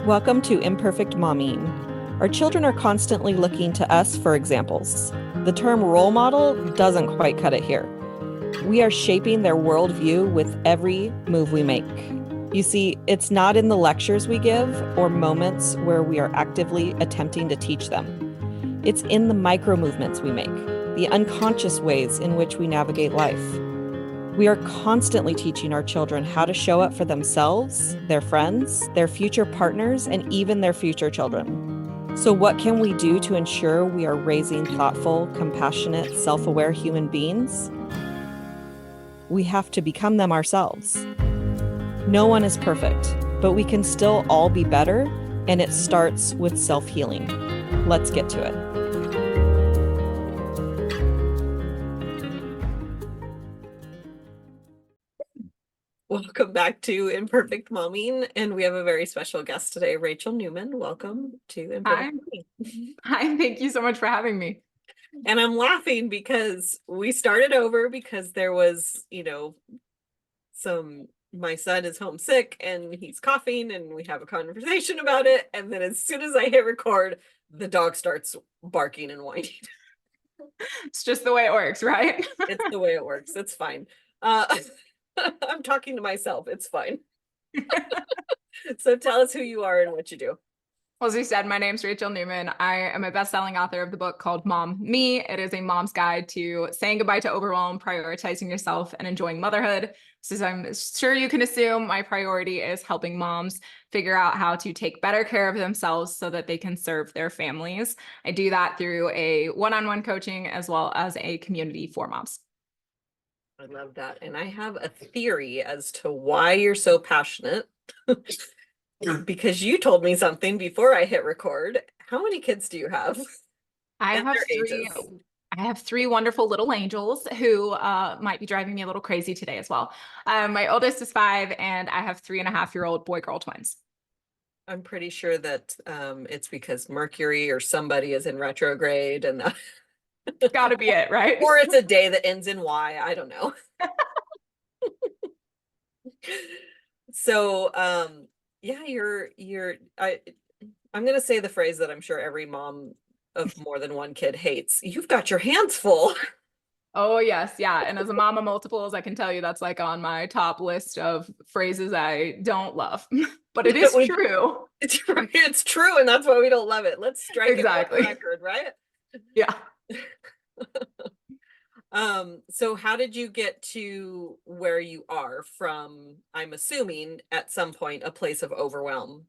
Welcome to Imperfect Momming. Our children are constantly looking to us for examples. The term role model doesn't quite cut it here. We are shaping their worldview with every move we make. You see, it's not in the lectures we give or moments where we are actively attempting to teach them. It's in the micro movements we make, the unconscious ways in which we navigate life. We are constantly teaching our children how to show up for themselves, their friends, their future partners, and even their future children. So what can we do to ensure we are raising thoughtful, compassionate, self-aware human beings? We have to become them ourselves. No one is perfect, but we can still all be better, and it starts with self-healing. Let's get to it. Welcome back to Imperfect Momming, and we have a very special guest today, Rachel Newman. Welcome to Imperfect Momming. Hi, thank you so much for having me. And I'm laughing because we started over because there was, my son is homesick and he's coughing and we have a conversation about it. And then as soon as I hit record, the dog starts barking and whining. It's just the way it works, right? It's the way it works. It's fine. I'm talking to myself. It's fine. So tell us who you are and what you do. Well, as you said, my name's Rachel Newman. I am a best-selling author of the book called Mom Me. It is a mom's guide to saying goodbye to overwhelm, prioritizing yourself, and enjoying motherhood. So as I'm sure you can assume, my priority is helping moms figure out how to take better care of themselves so that they can serve their families. I do that through a one-on-one coaching as well as a community for moms. I love that. And I have a theory as to why you're so passionate. Because you told me something before I hit record. How many kids do you have? I have three wonderful little angels who might be driving me a little crazy today as well. My oldest is 5, and I have 3.5-year-old boy-girl twins. I'm pretty sure that it's because Mercury or somebody is in retrograde, and that got to be it, right? Or it's a day that ends in Y. I don't know. So, yeah, I'm gonna say the phrase that I'm sure every mom of more than one kid hates. You've got your hands full. Oh yes, yeah. And as a mom of multiples, I can tell you that's like on my top list of phrases I don't love. But it is true. It's true, and that's why we don't love it. Let's strike it on the record, right? Yeah. So how did you get to where you are from, I'm assuming, at some point, a place of overwhelm?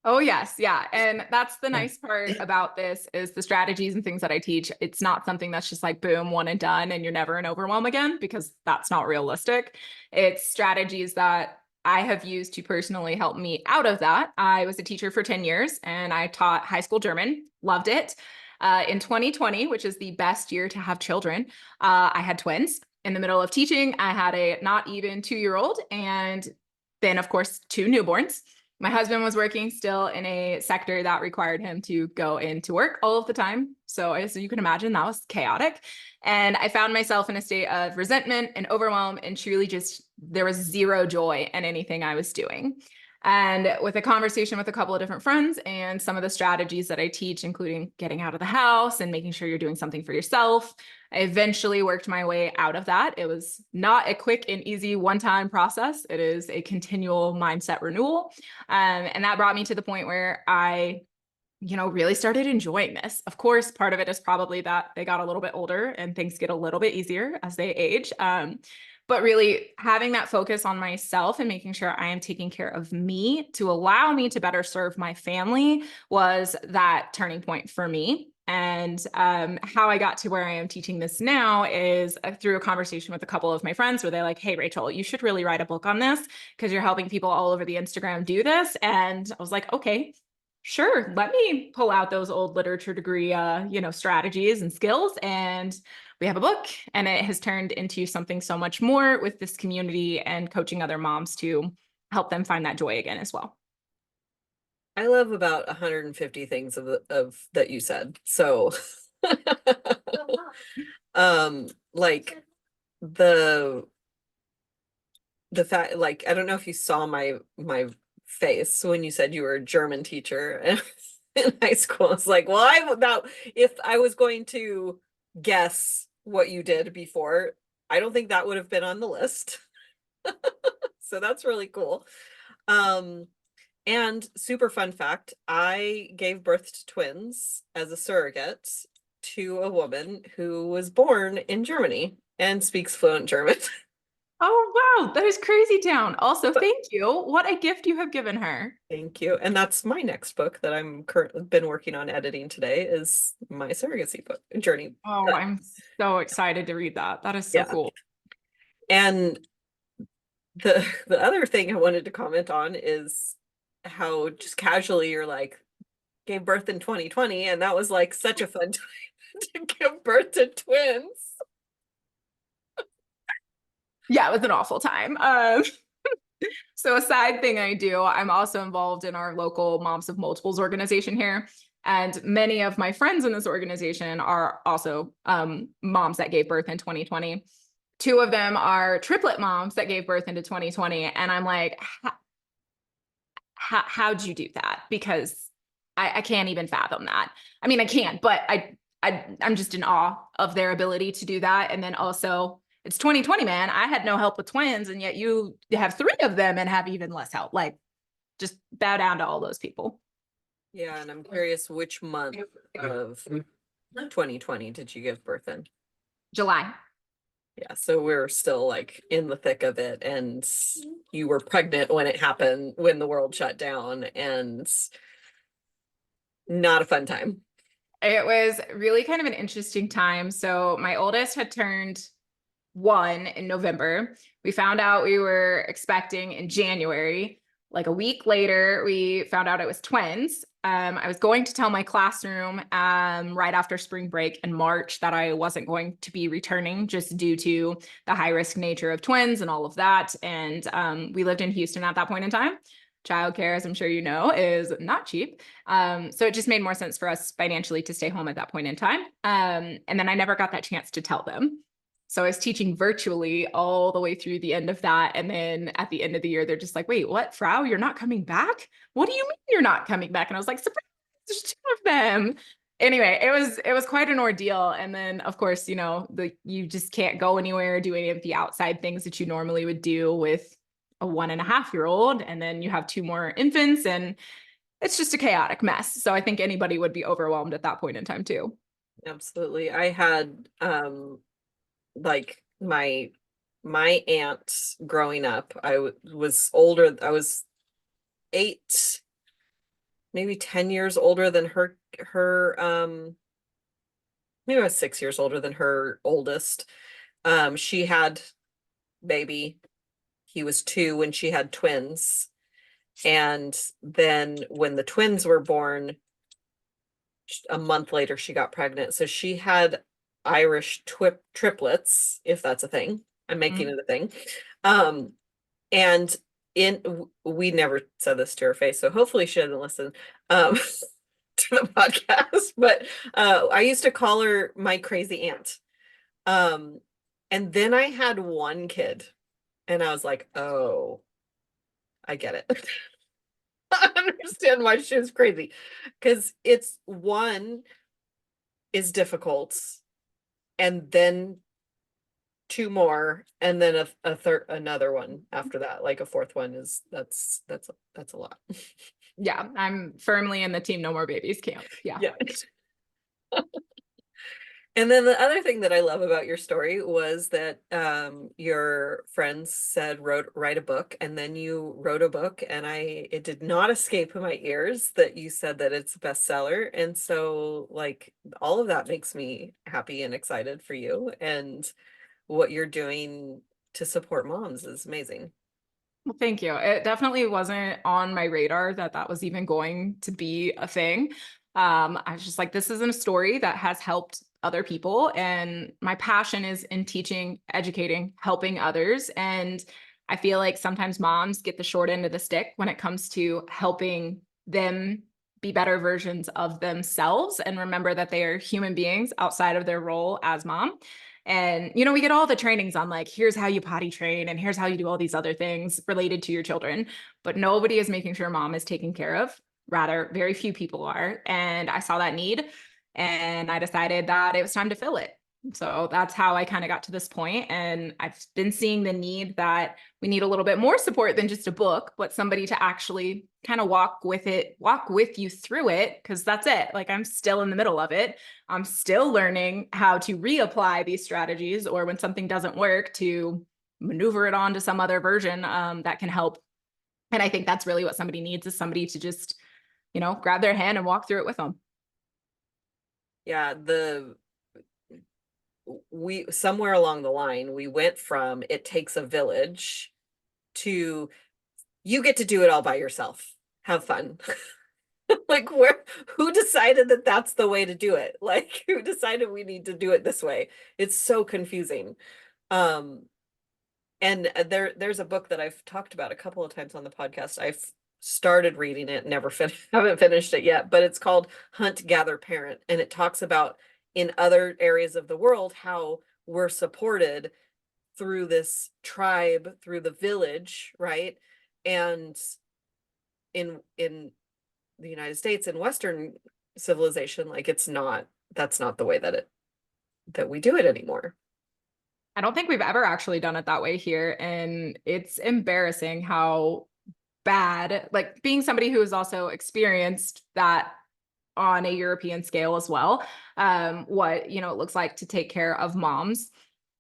Oh, yes. Yeah. And that's the nice part about this is the strategies and things that I teach. It's not something that's just like, boom, one and done, and you're never in overwhelm again, because that's not realistic. It's strategies that I have used to personally help me out of that. I was a teacher for 10 years and I taught high school German, loved it. In 2020, which is the best year to have children, I had twins. In the middle of teaching, I had a not even 2-year-old and then, of course, 2 newborns. My husband was working still in a sector that required him to go into work all of the time. So as you can imagine, that was chaotic. And I found myself in a state of resentment and overwhelm, and truly just there was zero joy in anything I was doing. And with a conversation with a couple of different friends and some of the strategies that I teach, including getting out of the house and making sure you're doing something for yourself, I eventually worked my way out of that. It was not a quick and easy one-time process. It is a continual mindset renewal. And that brought me to the point where I really started enjoying this. Of course, part of it is probably that they got a little bit older and things get a little bit easier as they age. But really having that focus on myself and making sure I am taking care of me to allow me to better serve my family was that turning point for me. And how I got to where I am teaching this now is through a conversation with a couple of my friends where they're like, hey, Rachel, you should really write a book on this because you're helping people all over the Instagram do this. And I was like, okay, sure, let me pull out those old literature degree, strategies and skills. And we have a book, and it has turned into something so much more with this community and coaching other moms to help them find that joy again as well. I love about 150 things of that you said. So, like the fact, like, I don't know if you saw my face when you said you were a German teacher in high school. It's like, well, if I was going to guess what you did before, I don't think that would have been on the list. So that's really cool. And super fun fact, I gave birth to twins as a surrogate to a woman who was born in Germany and speaks fluent German. Oh, wow. That is crazy town. Also, thank you. What a gift you have given her. Thank you. And that's my next book that I'm currently been working on editing today is my surrogacy book journey. Oh, I'm so excited to read that. That is so Yeah. cool. And the other thing I wanted to comment on is how just casually you're like, gave birth in 2020, and that was like such a fun time to give birth to twins. Yeah, it was an awful time. So a side thing I do, I'm also involved in our local Moms of Multiples organization here. And many of my friends in this organization are also moms that gave birth in 2020. Two of them are triplet moms that gave birth into 2020. And I'm like, how'd you do that? Because I can't even fathom that. I mean, I can, but I'm just in awe of their ability to do that. And then also, it's 2020, man. I had no help with twins, and yet you have three of them and have even less help. Like, just bow down to all those people. Yeah, and I'm curious which month of 2020 did you give birth in? July. Yeah, so we're still like in the thick of it, and you were pregnant when it happened, when the world shut down, and not a fun time. It was really kind of an interesting time. So my oldest had turned 1 in November. We found out we were expecting in January. Like a week later, we found out it was twins. I was going to tell my classroom right after spring break in March that I wasn't going to be returning just due to the high risk nature of twins and all of that. And we lived in Houston at that point in time. Childcare, as I'm sure you know, is not cheap. So it just made more sense for us financially to stay home at that point in time. And then I never got that chance to tell them. So I was teaching virtually all the way through the end of that. And then at the end of the year, they're just like, wait, what, Frau, you're not coming back? What do you mean you're not coming back? And I was like, surprise, there's two of them. Anyway, it was quite an ordeal. And then of course, you just can't go anywhere, do any of the outside things that you normally would do with a 1.5-year-old. And then you have two more infants, and it's just a chaotic mess. So I think anybody would be overwhelmed at that point in time too. Absolutely. I had like my aunt growing up. Was older. I was 8, maybe 10 years older than her maybe I was 6 years older than her oldest. She had baby. He was 2 when she had twins. And then when the twins were born, a month later, she got pregnant. So she had Irish triplets, if that's a thing. I'm making it a thing. And we never said this to her face, so hopefully she doesn't listen to the podcast. But I used to call her my crazy aunt. And then I had one kid, and I was like, oh, I get it. I understand why she was crazy, because it's one is difficult, and then 2 more, and then a third, another one after that, like a fourth one is that's a lot. Yeah, I'm firmly in the team no more babies camp. Yeah. And then the other thing that I love about your story was that your friends said write a book, and then you wrote a book, and it did not escape my ears that you said that it's a bestseller. And so like all of that makes me happy and excited for you, and what you're doing to support moms is amazing. Well, thank you. It definitely wasn't on my radar that was even going to be a thing. I was just like, this isn't a story that has helped other people. And my passion is in teaching, educating, helping others. And I feel like sometimes moms get the short end of the stick when it comes to helping them be better versions of themselves and remember that they are human beings outside of their role as mom. And, you know, we get all the trainings on like, here's how you potty train and here's how you do all these other things related to your children, but nobody is making sure mom is taken care of. Rather, very few people are. And I saw that need and I decided that it was time to fill it. So that's how I kind of got to this point. And I've been seeing the need that we need a little bit more support than just a book, but somebody to actually kind of walk with you through it. Cause that's it. Like I'm still in the middle of it. I'm still learning how to reapply these strategies, or when something doesn't work, to maneuver it on to some other version that can help. And I think that's really what somebody needs, is somebody to just, you know, grab their hand and walk through it with them. Yeah, we somewhere along the line, we went from it takes a village to you get to do it all by yourself. Have fun. Like who decided that that's the way to do it? Like who decided we need to do it this way? It's so confusing. And there's a book that I've talked about a couple of times on the podcast. I've started reading it, haven't finished it yet, but it's called Hunt, Gather, Parent, and it talks about in other areas of the world how we're supported through this tribe, through the village, right? And in the United States and Western civilization, like that's not the way that we do it anymore. I don't think we've ever actually done it that way here. And it's embarrassing how bad, like being somebody who has also experienced that on a European scale as well, what, you know, it looks like to take care of moms.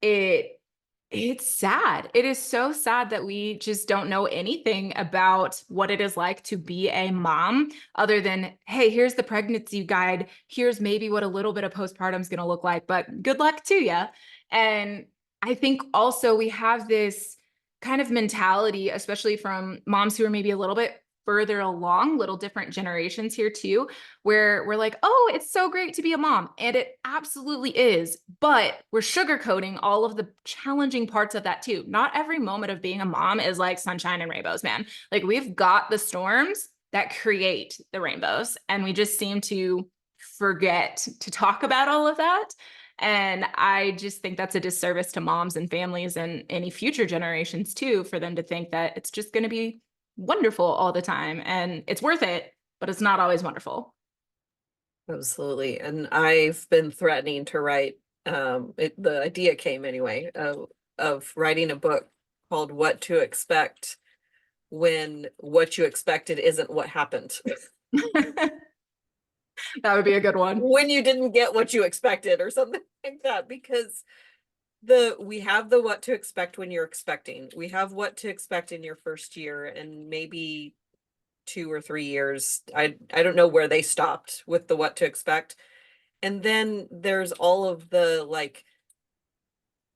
It's sad. It is so sad that we just don't know anything about what it is like to be a mom, other than, hey, here's the pregnancy guide. Here's maybe what a little bit of postpartum is going to look like, but good luck to you. And I think also we have this kind of mentality, especially from moms who are maybe a little bit further along, little different generations here too, where we're like, oh, it's so great to be a mom. And it absolutely is. But we're sugarcoating all of the challenging parts of that too. Not every moment of being a mom is like sunshine and rainbows, man. Like we've got the storms that create the rainbows. And we just seem to forget to talk about all of that. And I just think that's a disservice to moms and families and any future generations too, for them to think that it's just going to be wonderful all the time. And it's worth it, but it's not always wonderful. Absolutely. And I've been threatening to write, the idea came anyway, of writing a book called What to Expect When What You Expected Isn't What Happened. That would be a good one. When you didn't get what you expected or something like that, because we have the what to expect when you're expecting. We have what to expect in your first year and maybe 2 or 3 years. I don't know where they stopped with the what to expect. And then there's all of the like,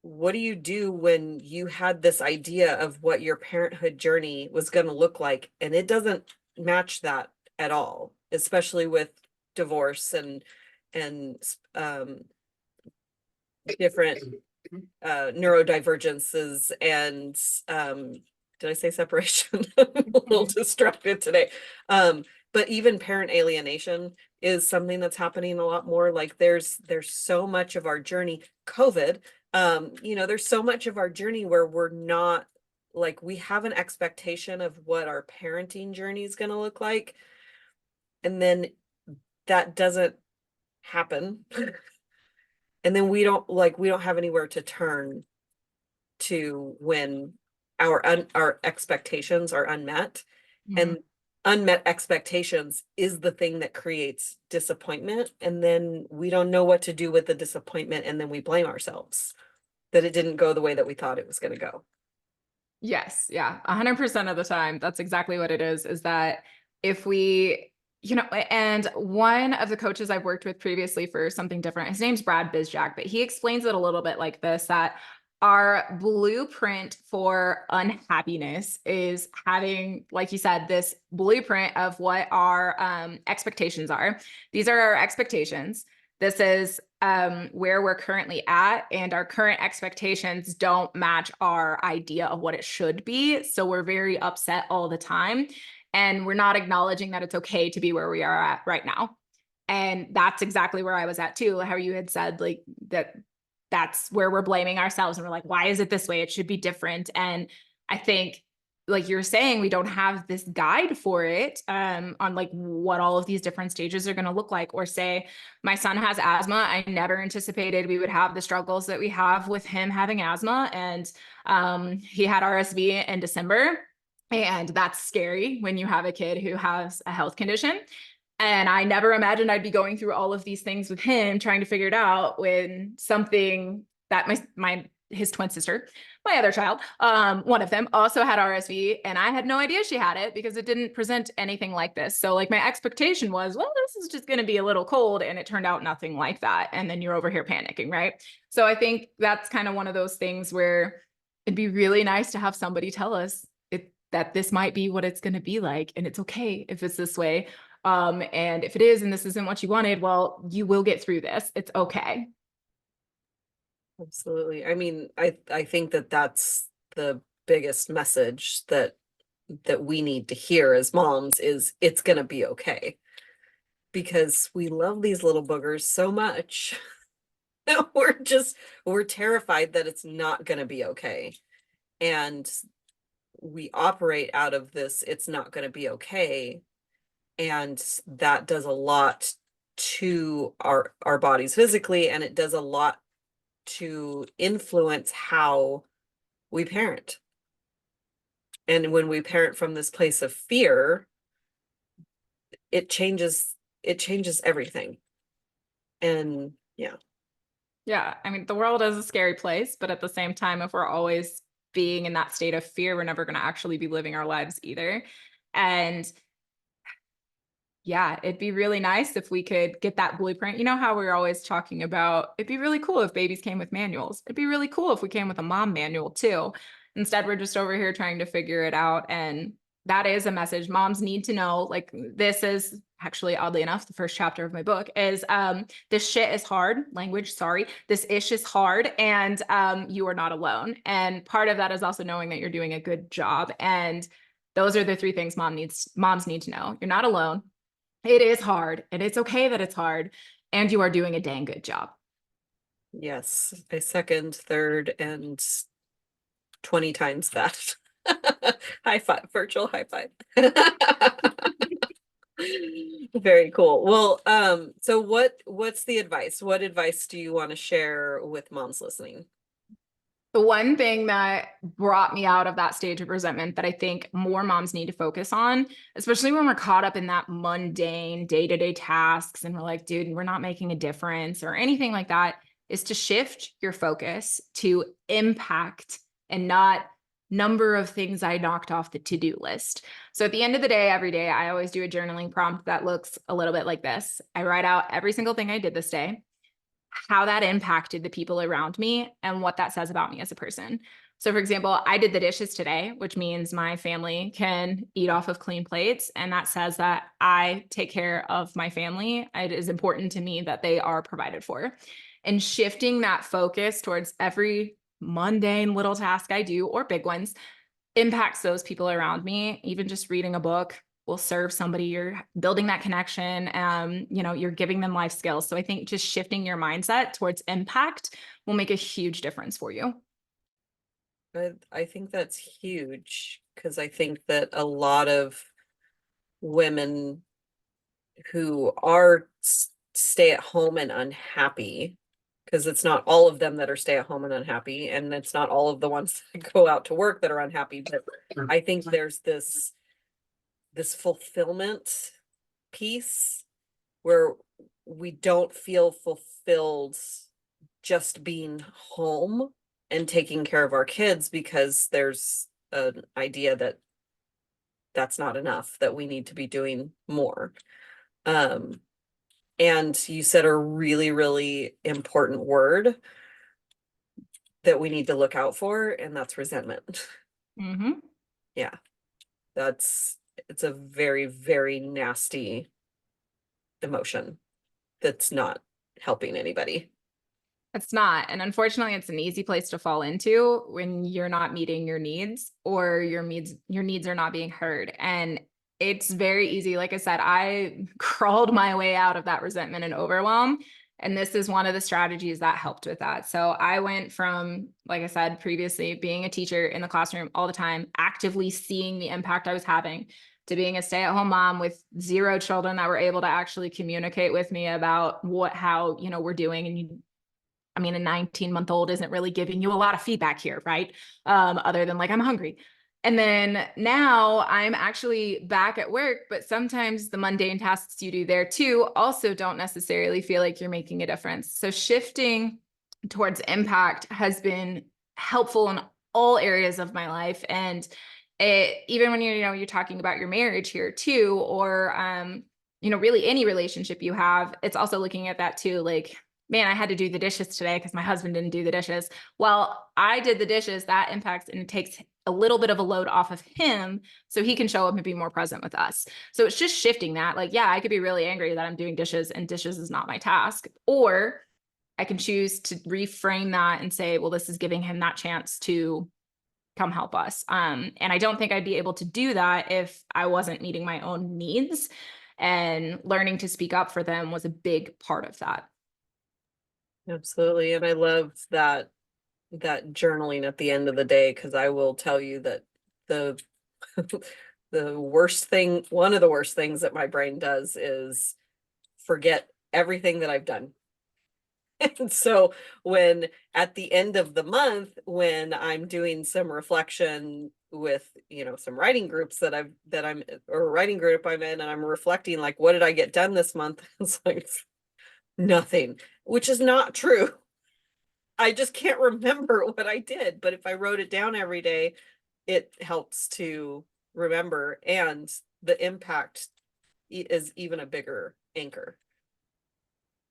what do you do when you had this idea of what your parenthood journey was going to look like and it doesn't match that at all, especially with divorce and different neurodivergences and did I say separation? I'm a little distracted today. But even parent alienation is something that's happening a lot more. Like there's so much of our journey, COVID, there's so much of our journey where we're not, like, we have an expectation of what our parenting journey is going to look like. And then that doesn't happen. And then we don't have anywhere to turn to when our expectations are unmet. Mm-hmm. And unmet expectations is the thing that creates disappointment. And then we don't know what to do with the disappointment. And then we blame ourselves that it didn't go the way that we thought it was going to go. Yes. Yeah. 100% of the time. That's exactly what it is that if we, and one of the coaches I've worked with previously for something different, his name's Brad Bizjack, but he explains it a little bit like this, that our blueprint for unhappiness is having, like you said, this blueprint of what our expectations are. These are our expectations. This is where we're currently at, and our current expectations don't match our idea of what it should be. So we're very upset all the time. And we're not acknowledging that it's okay to be where we are at right now. And that's exactly where I was at too. How you had said like that that's where we're blaming ourselves. And we're like, why is it this way? It should be different. And I think, like you're saying, we don't have this guide for it on like what all of these different stages are going to look like. Or say my son has asthma. I never anticipated we would have the struggles that we have with him having asthma. And he had RSV in December. And that's scary when you have a kid who has a health condition. And I never imagined I'd be going through all of these things with him, trying to figure it out when something that his twin sister, my other child, one of them also had RSV, and I had no idea she had it because it didn't present anything like this. So like my expectation was, well, this is just going to be a little cold, and it turned out nothing like that. And then you're over here panicking, right? So I think that's kind of one of those things where it'd be really nice to have somebody tell us that this might be what it's going to be like, and it's okay if it's this way. And if it is, and this isn't what you wanted, well, you will get through this. It's okay. Absolutely. I mean, I think that that's the biggest message that we need to hear as moms is it's going to be okay. Because we love these little boogers so much. We're terrified that it's not going to be okay. And we operate out of this, it's not going to be okay. And that does a lot to our bodies physically, and it does a lot to influence how we parent. And when we parent from this place of fear, it changes everything. And yeah, I mean, the world is a scary place, but at the same time, if we're always being in that state of fear, we're never going to actually be living our lives either. And yeah, it'd be really nice if we could get that blueprint. You know how we're always talking about, it'd be really cool if babies came with manuals. It'd be really cool if we came with a mom manual too. Instead, we're just over here trying to figure it out. And that is a message moms need to know. Like, this is actually, oddly enough, the first chapter of my book is this shit is hard. Language, sorry. This ish is hard, and you are not alone. And part of that is also knowing that you're doing a good job. And those are the three things moms need to know. You're not alone. It is hard, and it's okay that it's hard, and you are doing a dang good job. yes, I second, third, and 20 times that. High five, virtual high five. Very cool. Well, so what's the advice? What advice do you want to share with moms listening? The one thing that brought me out of that stage of resentment that I think more moms need to focus on, especially when we're caught up in that mundane day-to-day tasks and we're like, dude, we're not making a difference or anything like that, is to shift your focus to impact and not number of things I knocked off the to-do list. So at the end of the day, every day, I always do a journaling prompt that looks a little bit like this. I write out every single thing I did this day, how that impacted the people around me, and what that says about me as a person. So for example, I did the dishes today, which means my family can eat off of clean plates. And that says that I take care of my family. It is important to me that they are provided for. And shifting that focus towards every mundane little task I do, or big ones, impacts those people around me. Even just reading a book will serve somebody. You're building that connection. You're giving them life skills. So I think just shifting your mindset towards impact will make a huge difference for you. I think that's huge, because I think that a lot of women who are stay at home and unhappy, because it's not all of them that are stay at home and unhappy, and it's not all of the ones that go out to work that are unhappy, but I think there's this fulfillment piece where we don't feel fulfilled just being home and taking care of our kids, because there's an idea that that's not enough, that we need to be doing more. And you said a really, really important word that we need to look out for, and that's resentment. Mm-hmm. Yeah, it's a very, very nasty emotion that's not helping anybody. It's not. And unfortunately, it's an easy place to fall into when you're not meeting your needs, or your needs are not being heard. And it's very easy. Like I said, I crawled my way out of that resentment and overwhelm And this is one of the strategies that helped with that. So I went from, like I said previously, being a teacher in the classroom all the time, actively seeing the impact I was having, to being a stay-at-home mom with 0 children that were able to actually communicate with me about how, we're doing. And a 19-month-old isn't really giving you a lot of feedback here, right? Other than like, I'm hungry. And then now I'm actually back at work, but sometimes the mundane tasks you do there too also don't necessarily feel like you're making a difference. So shifting towards impact has been helpful in all areas of my life. And even when you're talking about your marriage here too, or really any relationship you have, it's also looking at that too. Like, man, I had to do the dishes today because my husband didn't do the dishes. Well, I did the dishes. That impacts and it takes a little bit of a load off of him so he can show up and be more present with us. So it's just shifting that. Like, yeah, I could be really angry that I'm doing dishes and dishes is not my task. Or I can choose to reframe that and say, well, this is giving him that chance to come help us. And I don't think I'd be able to do that if I wasn't meeting my own needs, and learning to speak up for them was a big part of that. Absolutely. And I love that journaling at the end of the day, because I will tell you that the the worst thing, one of the worst things that my brain does is forget everything that I've done. And so when at the end of the month, when I'm doing some reflection with, some writing groups or a writing group I'm in, and I'm reflecting, like, what did I get done this month? It's like nothing, which is not true. I just can't remember what I did. But if I wrote it down every day, it helps to remember, and the impact is even a bigger anchor.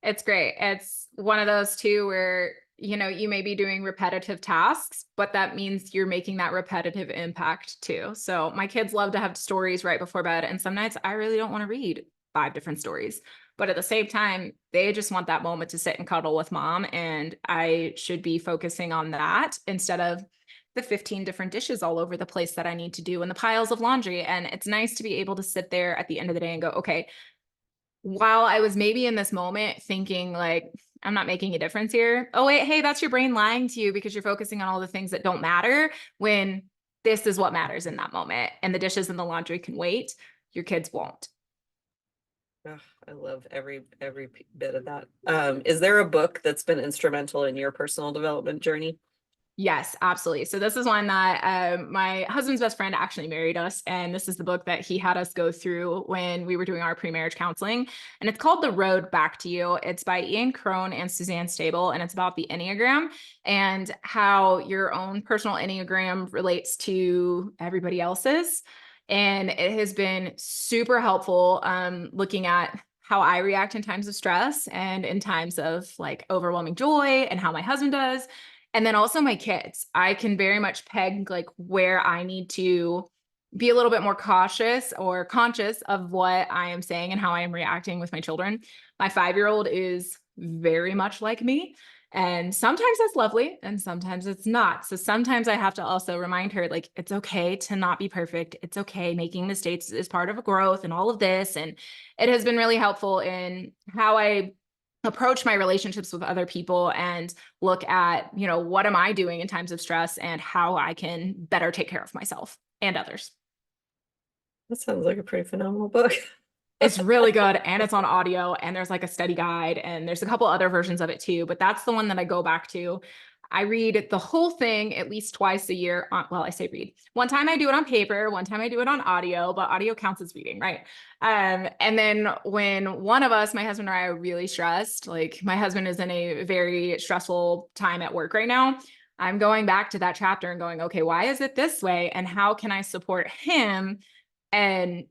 It's great. It's one of those too where, you may be doing repetitive tasks, but that means you're making that repetitive impact too. So my kids love to have stories right before bed. And some nights I really don't want to read 5 different stories, but at the same time, they just want that moment to sit and cuddle with mom. And I should be focusing on that instead of the 15 different dishes all over the place that I need to do and the piles of laundry. And it's nice to be able to sit there at the end of the day and go, okay, while I was maybe in this moment thinking like, I'm not making a difference here. Oh, wait, hey, that's your brain lying to you because you're focusing on all the things that don't matter, when this is what matters in that moment. And the dishes and the laundry can wait. Your kids won't. Oh, I love every bit of that. Is there a book that's been instrumental in your personal development journey? Yes, absolutely. So this is one that my husband's best friend actually married us. And this is the book that he had us go through when we were doing our pre-marriage counseling. And it's called The Road Back to You. It's by Cron and Suzanne Stabile. And it's about the Enneagram and how your own personal Enneagram relates to everybody else's. And it has been super helpful looking at how I react in times of stress and in times of like overwhelming joy, and how my husband does. And then also my kids, I can very much peg like where I need to be a little bit more cautious or conscious of what I am saying and how I am reacting with my children. My 5-year-old is very much like me. And sometimes that's lovely and sometimes it's not. So sometimes I have to also remind her, like, it's okay to not be perfect. It's okay. Making mistakes is part of a growth and all of this. And it has been really helpful in how I approach my relationships with other people and look at, what am I doing in times of stress and how I can better take care of myself and others. That sounds like a pretty phenomenal book. It's really good. And it's on audio, and there's like a study guide, and there's a couple other versions of it too, but that's the one that I go back to. I read the whole thing at least twice a year. Well, I say read. One time I do it on paper, one time I do it on audio, but audio counts as reading, right? And then when one of us, my husband or I, are really stressed, like my husband is in a very stressful time at work right now, I'm going back to that chapter and going, okay, why is it this way? And how can I support him? And,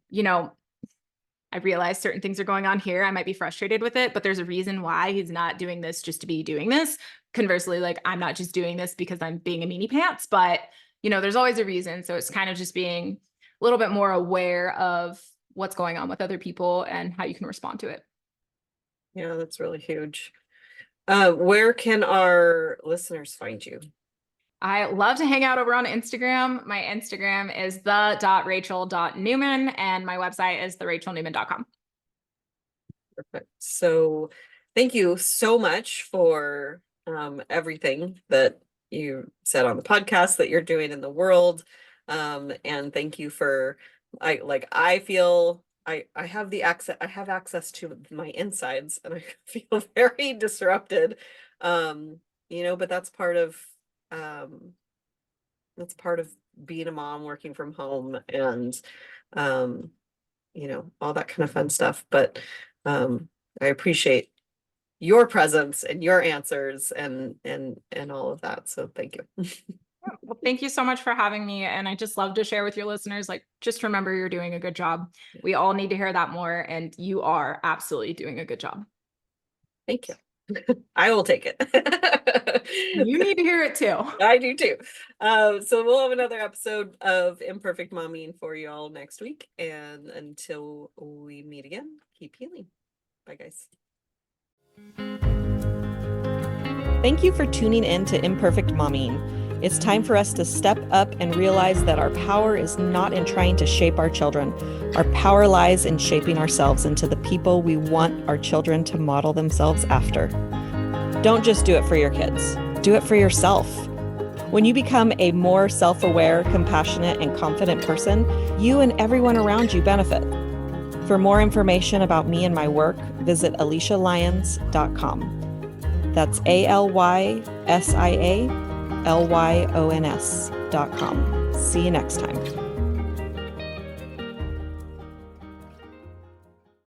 I realize certain things are going on here. I might be frustrated with it, but there's a reason why he's not doing this just to be doing this. Conversely, like, I'm not just doing this because I'm being a meanie pants, but there's always a reason. So it's kind of just being a little bit more aware of what's going on with other people and how you can respond to it. Yeah, that's really huge. Where can our listeners find you? I love to hang out over on Instagram. My Instagram is the.rachel.newman, and my website is therachelnewman.com. Perfect. So Thank you so much for everything that you said on the podcast that you're doing in the world. And thank you for I feel I have access to my insides and I feel very disrupted. But um that's part of being a mom working from home and all that kind of fun stuff. But I appreciate your presence and your answers and all of that. So thank you. Well, thank you so much for having me. And I just love to share with your listeners, like, just remember you're doing a good job. We all need to hear that more. And you are absolutely doing a good job. Thank you. I will take it. You need to hear it too. I do too. So we'll have another episode of Imperfect Momming for you all next week. And until we meet again, keep healing. Bye, guys. Thank you for tuning in to Imperfect Momming. It's time for us to step up and realize that our power is not in trying to shape our children. Our power lies in shaping ourselves into the people we want our children to model themselves after. Don't just do it for your kids. Do it for yourself. When you become a more self-aware, compassionate, and confident person, you and everyone around you benefit. For more information about me and my work, visit AliciaLyons.com. That's ALYSIALYONS.com. See you next time.